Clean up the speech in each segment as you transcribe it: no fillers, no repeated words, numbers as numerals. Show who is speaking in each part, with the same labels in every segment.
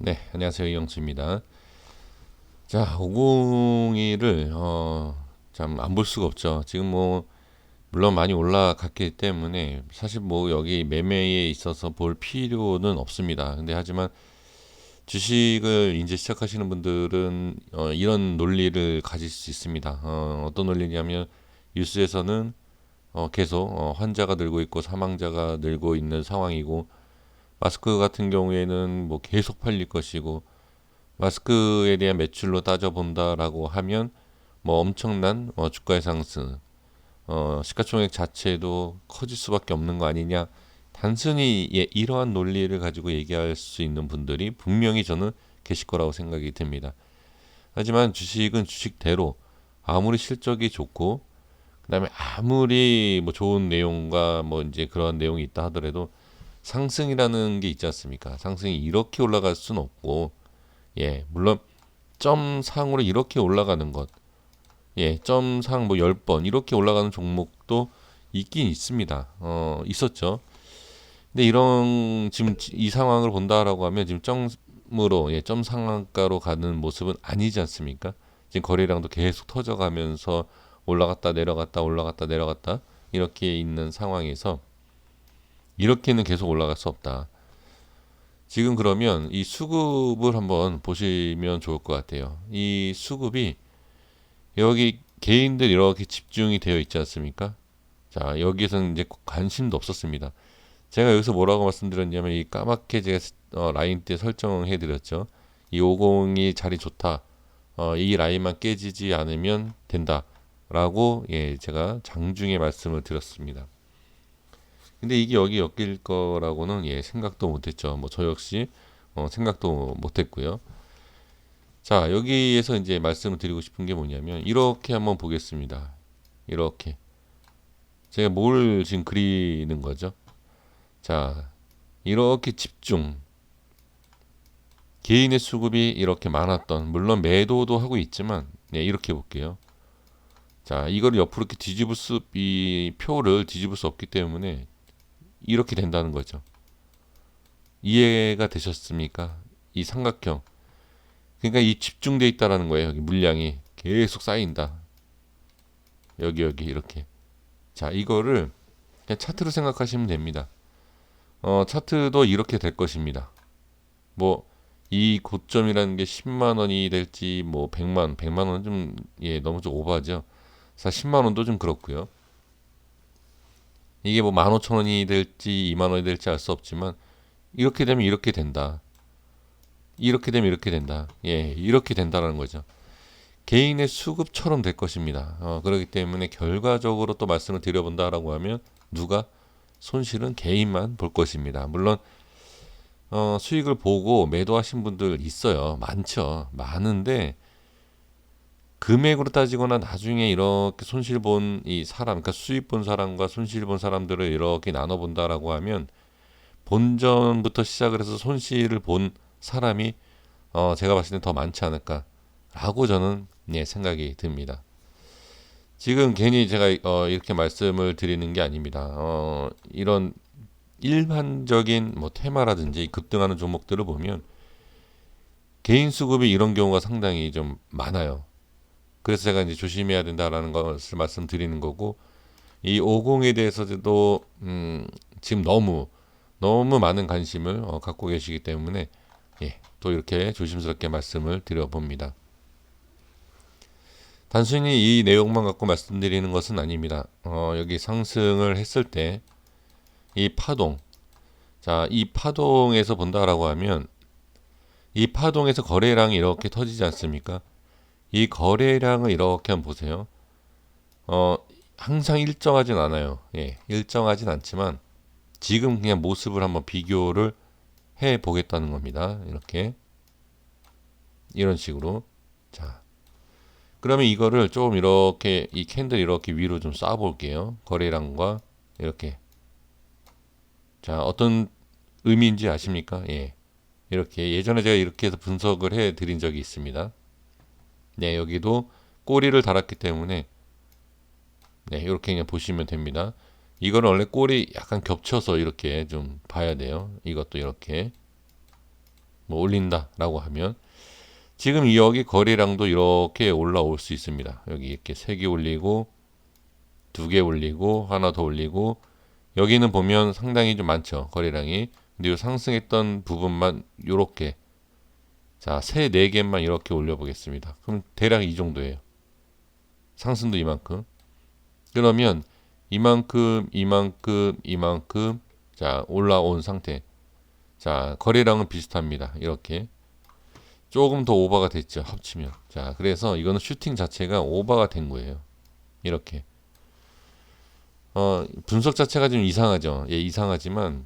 Speaker 1: 네, 안녕하세요. 이영수입니다. 자, 502를 참 안 볼 수가 없죠. 지금 뭐 물론 많이 올라갔기 때문에 사실 뭐 여기 매매에 있어서 볼 필요는 없습니다. 근데 하지만 주식을 이제 시작하시는 분들은 이런 논리를 가질 수 있습니다. 어떤 논리냐면 뉴스에서는 계속 환자가 늘고 있고 사망자가 늘고 있는 상황이고 마스크 같은 경우에는 뭐 계속 팔릴 것이고 마스크에 대한 매출로 따져본다라고 하면 뭐 엄청난 주가의 상승, 시가총액 자체도 커질 수밖에 없는 거 아니냐. 단순히 이러한 논리를 가지고 얘기할 수 있는 분들이 분명히 저는 계실 거라고 생각이 듭니다. 하지만 주식은 주식대로 아무리 실적이 좋고 그다음에 아무리 뭐 좋은 내용과 뭐 이제 그런 내용이 있다 하더라도 상승이라는 게 있지 않습니까? 상승이 이렇게 올라갈 수는 없고 물론 점상으로 이렇게 올라가는 것, 점상 뭐 10번 이렇게 올라가는 종목도 있긴 있습니다. 있었죠. 근데 이런 지금 이 상황을 본다라고 하면 지금 점으로 점 상한가로 가는 모습은 아니지 않습니까? 지금 거래량도 계속 터져가면서 올라갔다 내려갔다 올라갔다 내려갔다 이렇게 있는 상황에서 이렇게는 계속 올라갈 수 없다. 지금 그러면 이 수급을 한번 보시면 좋을 것 같아요. 이 수급이 여기 개인들 이렇게 집중이 되어 있지 않습니까? 자, 여기에서는 이제 관심도 없었습니다. 제가 여기서 뭐라고 말씀드렸냐면 이 까맣게 제가 라인 때 설정해 드렸죠. 이 50이 자리 좋다. 이 라인만 깨지지 않으면 된다. 라고 제가 장중에 말씀을 드렸습니다. 근데 이게 여기 엮일 거라고는 생각도 못했죠. 뭐 저 역시 생각도 못했고요. 자, 여기에서 이제 말씀을 드리고 싶은 게 뭐냐면 이렇게 한번 보겠습니다. 이렇게 제가 뭘 지금 그리는 거죠? 자, 이렇게 집중 개인의 수급이 이렇게 많았던 물론 매도도 하고 있지만 이렇게 볼게요. 자, 이걸 옆으로 이렇게 뒤집을 수 이 표를 뒤집을 수 없기 때문에 이렇게 된다는 거죠. 이해가 되셨습니까? 이 삼각형. 그러니까 이 집중돼 있다라는 거예요. 여기 물량이 계속 쌓인다. 여기 이렇게. 자, 이거를 그냥 차트로 생각하시면 됩니다. 차트도 이렇게 될 것입니다. 뭐 이 고점이라는 게 10만 원이 될지 뭐 100만 원은 좀 너무 좀 오버하죠. 사실 10만 원도 좀 그렇고요. 이게 뭐 15,000원이 될지 2만 원이 될지 알 수 없지만 이렇게 되면 이렇게 된다. 이렇게 되면 이렇게 된다. 이렇게 된다는 거죠. 개인의 수급처럼 될 것입니다. 그렇기 때문에 결과적으로 또 말씀을 드려본다라고 하면 누가 손실은 개인만 볼 것입니다. 물론 수익을 보고 매도하신 분들 있어요. 많죠. 많은데 금액으로 따지거나 나중에 이렇게 손실 본 이 사람, 그러니까 수익 본 사람과 손실 본 사람들을 이렇게 나눠 본다라고 하면 본전부터 시작을 해서 손실을 본 사람이 제가 봤을 때 더 많지 않을까라고 저는 생각이 듭니다. 지금 괜히 제가 이렇게 말씀을 드리는 게 아닙니다. 이런 일반적인 뭐 테마라든지 급등하는 종목들을 보면 개인 수급이 이런 경우가 상당히 좀 많아요. 그래서 제가 이제 조심해야 된다라는 것을 말씀드리는 거고 이 50에 대해서도 지금 너무 많은 관심을 갖고 계시기 때문에 또 이렇게 조심스럽게 말씀을 드려봅니다. 단순히 이 내용만 갖고 말씀드리는 것은 아닙니다. 여기 상승을 했을 때 이 파동, 자, 이 파동에서 본다라고 하면 이 파동에서 거래량이 이렇게 터지지 않습니까? 이 거래량을 이렇게 한번 보세요. 어, 항상 일정하진 않아요. 일정하진 않지만 지금 그냥 모습을 한번 비교를 해 보겠다는 겁니다. 이렇게 이런 식으로. 자, 그러면 이거를 좀 이렇게 이 캔들 이렇게 위로 좀 쏴 볼게요. 거래량과 이렇게. 자, 어떤 의미인지 아십니까? 이렇게 예전에 제가 이렇게 해서 분석을 해 드린 적이 있습니다. 여기도 꼬리를 달았기 때문에 이렇게 그냥 보시면 됩니다. 이거는 원래 꼬리 약간 겹쳐서 이렇게 좀 봐야 돼요. 이것도 이렇게 뭐 올린다라고 하면 지금 여기 거래량도 이렇게 올라올 수 있습니다. 여기 이렇게 3개 올리고 2개 올리고 하나 더 올리고 여기는 보면 상당히 좀 많죠. 거래량이. 근데 이 상승했던 부분만 요렇게 자, 4개만 이렇게 올려보겠습니다. 그럼 대략 이 정도예요. 상승도 이만큼. 그러면 이만큼 자, 올라온 상태. 자, 거래량은 비슷합니다. 이렇게. 조금 더 오버가 됐죠. 합치면. 자, 그래서 이거는 슈팅 자체가 오버가 된 거예요. 이렇게. 분석 자체가 좀 이상하죠. 예, 이상하지만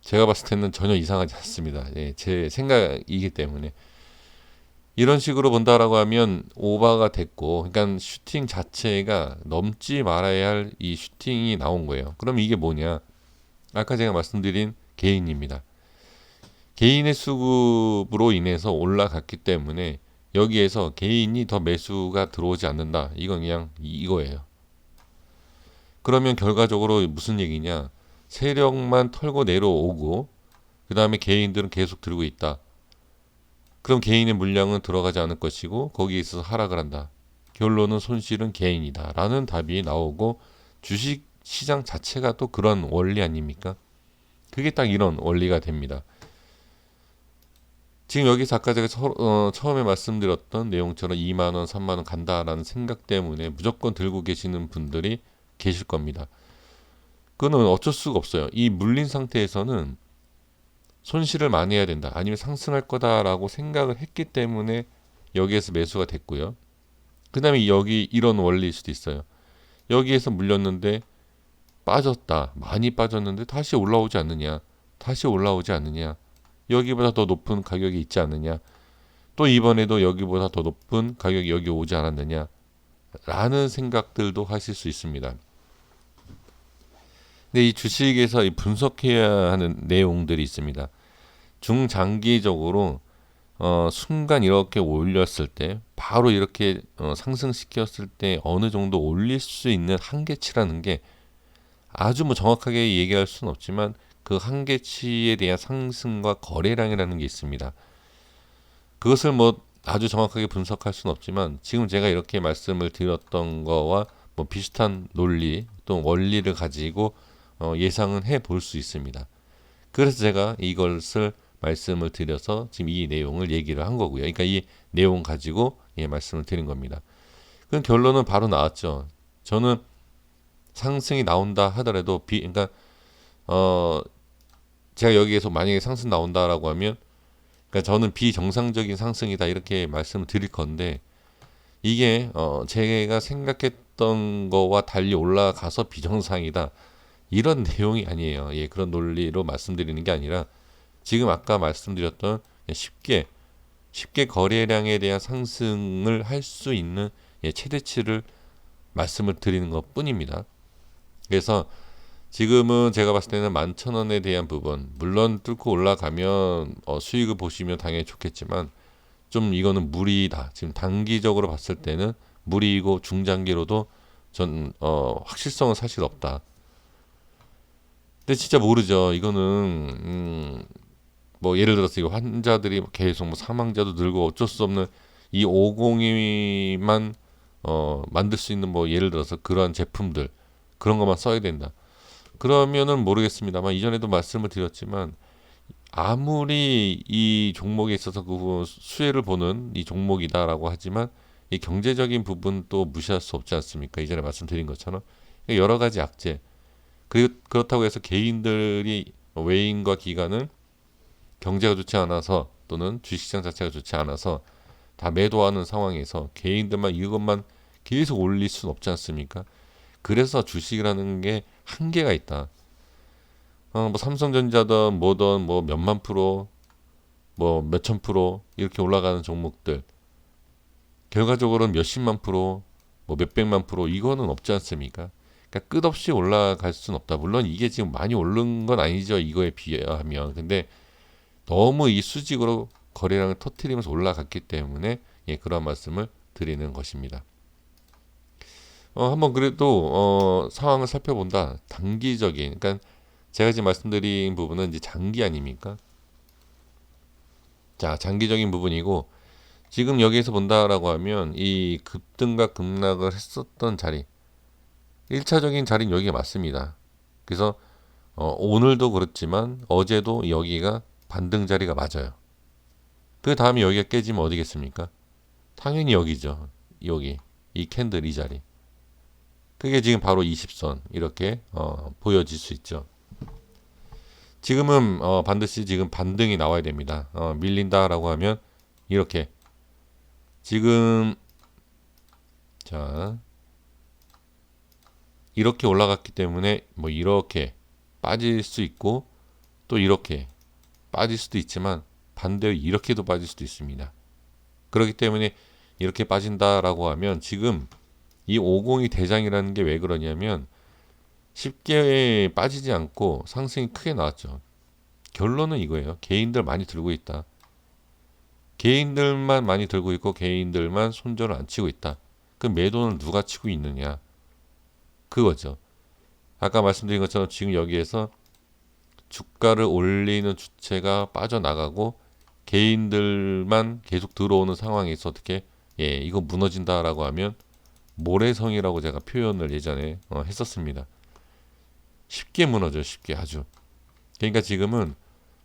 Speaker 1: 제가 봤을 때는 전혀 이상하지 않습니다. 예, 제 생각이기 때문에. 이런 식으로 본다라고 하면 오버가 됐고, 그러니까 슈팅 자체가 넘지 말아야 할 이 슈팅이 나온 거예요. 그럼 이게 뭐냐? 아까 제가 말씀드린 개인입니다. 개인의 수급으로 인해서 올라갔기 때문에 여기에서 개인이 더 매수가 들어오지 않는다. 이건 그냥 이거예요. 그러면 결과적으로 무슨 얘기냐? 세력만 털고 내려오고 그 다음에 개인들은 계속 들고 있다. 그럼 개인의 물량은 들어가지 않을 것이고 거기에 있어서 하락을 한다. 결론은 손실은 개인이다. 라는 답이 나오고 주식 시장 자체가 또 그런 원리 아닙니까? 그게 딱 이런 원리가 됩니다. 지금 여기서 아까 제가 처음에 말씀드렸던 내용처럼 2만원, 3만원 간다라는 생각 때문에 무조건 들고 계시는 분들이 계실 겁니다. 그거는 어쩔 수가 없어요. 이 물린 상태에서는 손실을 많이 해야 된다. 아니면 상승할 거다라고 생각을 했기 때문에 여기에서 매수가 됐고요. 그 다음에 여기 이런 원리일 수도 있어요. 여기에서 물렸는데 빠졌다. 많이 빠졌는데 다시 올라오지 않느냐. 다시 올라오지 않느냐. 여기보다 더 높은 가격이 있지 않느냐. 또 이번에도 여기보다 더 높은 가격이 여기 오지 않았느냐. 라는 생각들도 하실 수 있습니다. 근데 이 주식에서 이 분석해야 하는 내용들이 있습니다. 중장기적으로 순간 이렇게 올렸을 때 바로 이렇게 상승시켰을 때 어느 정도 올릴 수 있는 한계치라는 게 아주 뭐 정확하게 얘기할 수는 없지만 그 한계치에 대한 상승과 거래량이라는 게 있습니다. 그것을 뭐 아주 정확하게 분석할 수는 없지만 지금 제가 이렇게 말씀을 드렸던 거와 뭐 비슷한 논리 또 원리를 가지고 예상은 해 볼 수 있습니다. 그래서 제가 이것을 말씀을 드려서 지금 이 내용을 얘기를 한 거고요. 그러니까 이 내용 가지고 말씀을 드린 겁니다. 그럼 결론은 바로 나왔죠. 저는 상승이 나온다 하더라도 그러니까 제가 여기에서 만약에 상승 나온다라고 하면 그러니까 저는 비정상적인 상승이다 이렇게 말씀을 드릴 건데 이게 제가 생각했던 거와 달리 올라가서 비정상이다 이런 내용이 아니에요. 예, 그런 논리로 말씀드리는 게 아니라 지금 아까 말씀드렸던 쉽게 거래량에 대한 상승을 할 수 있는 최대치를 말씀을 드리는 것 뿐입니다. 그래서 지금은 제가 봤을 때는 11,000원에 대한 부분 물론 뚫고 올라가면 수익을 보시면 당연히 좋겠지만 좀 이거는 무리다. 지금 단기적으로 봤을 때는 무리이고 중장기로도 전 확실성은 사실 없다. 근데 진짜 모르죠. 이거는 뭐 예를 들어서 이거 환자들이 계속 뭐 사망자도 늘고 어쩔 수 없는 이 502만 만들 수 있는 뭐 예를 들어서 그러한 제품들 그런 것만 써야 된다. 그러면은 모르겠습니다만 이전에도 말씀을 드렸지만 아무리 이 종목에 있어서 그 수혜를 보는 이 종목이다라고 하지만 이 경제적인 부분도 무시할 수 없지 않습니까? 이전에 말씀드린 것처럼 여러 가지 악재 그리고 그렇다고 해서 개인들이 외인과 기관은 경제가 좋지 않아서 또는 주식시장 자체가 좋지 않아서 다 매도하는 상황에서 개인들만 이것만 계속 올릴 수는 없지 않습니까? 그래서 주식이라는 게 한계가 있다. 뭐 삼성전자든 뭐든 뭐 몇만 프로, 뭐 몇천 프로 이렇게 올라가는 종목들 결과적으로는 몇십만 프로, 뭐 몇백만 프로 이거는 없지 않습니까? 그러니까 끝없이 올라갈 수는 없다. 물론 이게 지금 많이 오른 건 아니죠. 이거에 비하면. 근데 너무 이 수직으로 거래량을 터뜨리면서 올라갔기 때문에 그런 말씀을 드리는 것입니다. 한번 그래도 상황을 살펴본다. 단기적인, 그러니까 제가 지금 말씀드린 부분은 이제 장기 아닙니까? 자, 장기적인 부분이고 지금 여기에서 본다라고 하면 이 급등과 급락을 했었던 자리 1차적인 자리는 여기가 맞습니다. 그래서 오늘도 그렇지만 어제도 여기가 반등 자리가 맞아요. 그 다음에 여기가 깨지면 어디겠습니까? 당연히 여기죠. 여기 이 캔들 이 자리. 그게 지금 바로 20선 이렇게 보여질 수 있죠. 지금은 반드시 지금 반등이 나와야 됩니다. 밀린다라고 하면 이렇게 지금 자 이렇게 올라갔기 때문에 뭐 이렇게 빠질 수 있고 또 이렇게 빠질 수도 있지만 반대로 이렇게도 빠질 수도 있습니다. 그렇기 때문에 이렇게 빠진다라고 하면 지금 이 50이 대장이라는 게 왜 그러냐면 쉽게 빠지지 않고 상승이 크게 나왔죠. 결론은 이거예요. 개인들 많이 들고 있다. 개인들만 많이 들고 있고 개인들만 손절을 안 치고 있다. 그 매도는 누가 치고 있느냐? 그거죠. 아까 말씀드린 것처럼 지금 여기에서 주가를 올리는 주체가 빠져나가고 개인들만 계속 들어오는 상황에서 어떻게 이거 무너진다라고 하면 모래성이라고 제가 표현을 예전에 했었습니다. 쉽게 무너져요. 쉽게 아주. 그러니까 지금은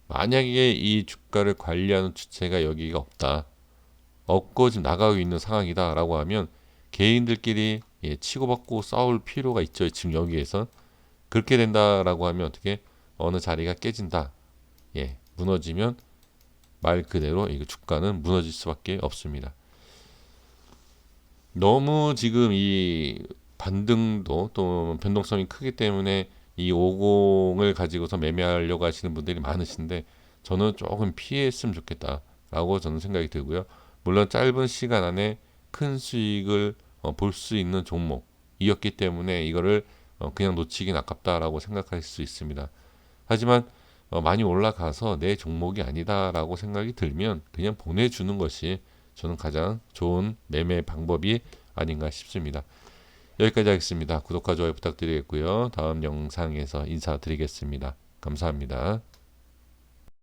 Speaker 1: 만약에 이 주가를 관리하는 주체가 여기가 없다. 없고 지금 나가고 있는 상황이다라고 하면 개인들끼리 치고받고 싸울 필요가 있죠. 지금 여기에서. 그렇게 된다라고 하면 어떻게 어느 자리가 깨진다. 무너지면 말 그대로 이 주가는 무너질 수밖에 없습니다. 너무 지금 이 반등도 또 변동성이 크기 때문에 이 50을 가지고서 매매하려고 하시는 분들이 많으신데 저는 조금 피했으면 좋겠다라고 저는 생각이 들고요. 물론 짧은 시간 안에 큰 수익을 볼 수 있는 종목이었기 때문에 이거를 그냥 놓치긴 아깝다라고 생각할 수 있습니다. 하지만 많이 올라가서 내 종목이 아니다라고 생각이 들면 그냥 보내주는 것이 저는 가장 좋은 매매 방법이 아닌가 싶습니다. 여기까지 하겠습니다. 구독과 좋아요 부탁드리겠고요. 다음 영상에서 인사드리겠습니다. 감사합니다.